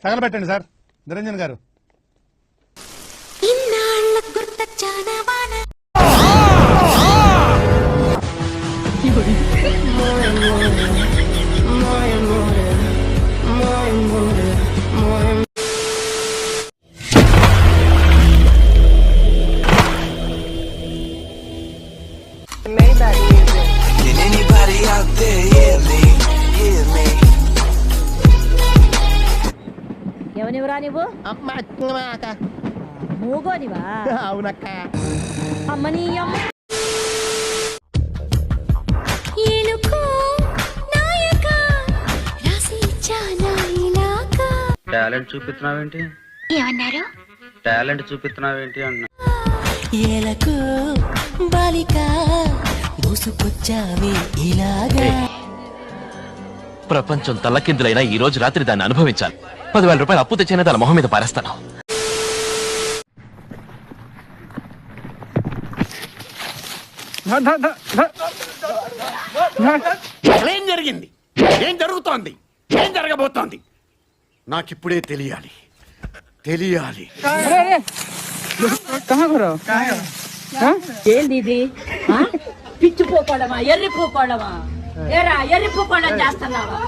తగలబెట్టండి sir Niranjan గారు. ఎవనివరా నువ్వు? మూగోనివా? అవునక్క. అమ్మని టాలెంట్ చూపిస్తున్నావేంటి? ఏమన్నారు? టాలెంట్ చూపిస్తున్నావేంటి అన్నా. ఏలకు బాలిక మూసుకొచ్చావే ఇలాగా. ప్రపంచం తల్లకిందులైనా ఈ రోజు రాత్రి దాన్ని అనుభవించాలి. 10,000 రూపాయలు అప్పు తెచ్చిన దాని మొహం మీద పారేస్తాను. ఏం జరిగింది? ఏం జరుగుతోంది? ఏం జరగబోతోంది? నాకిప్పుడే తెలియాలి. ఏంది ఇది? పిచ్చి పోకోవడమా, ఎర్రి పోకోవడమా? ఏరా ఎర్రి పోకోవడం చేస్తున్నావా?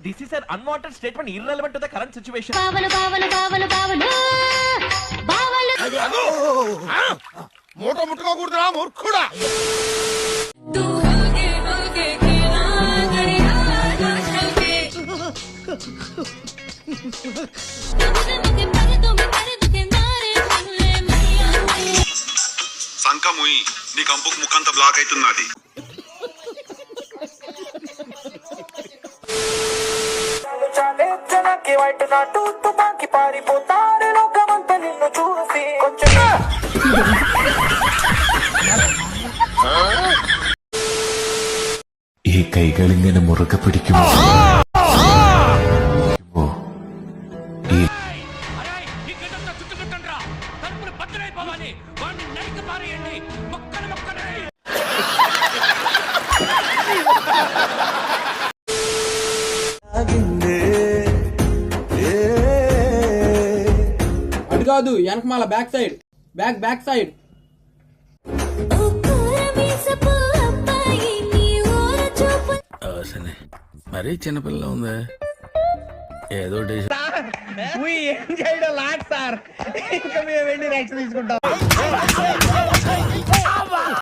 This is an unwanted statement irrelevant to the current situation. మూట ముట్టుకోకూడదురా మూర్ఖుడా. సంకముయి నీ కంపుకు ముఖంతా బ్లాక్ అవుతున్నది. ഈ കൈകളിങ്ങനെ മുറുകെ പിടിക്കുമോ? అటు కాదు, వెనకమాల బ్యాక్ సైడ్, బ్యాక్ సైడ్. మరీ చిన్నపిల్ల ఉందా? ఏదో ఏం చేయడం లాట్ సార్. ఇంకా మేము వెళ్ళి నెక్స్ట్ తీసుకుంటాం.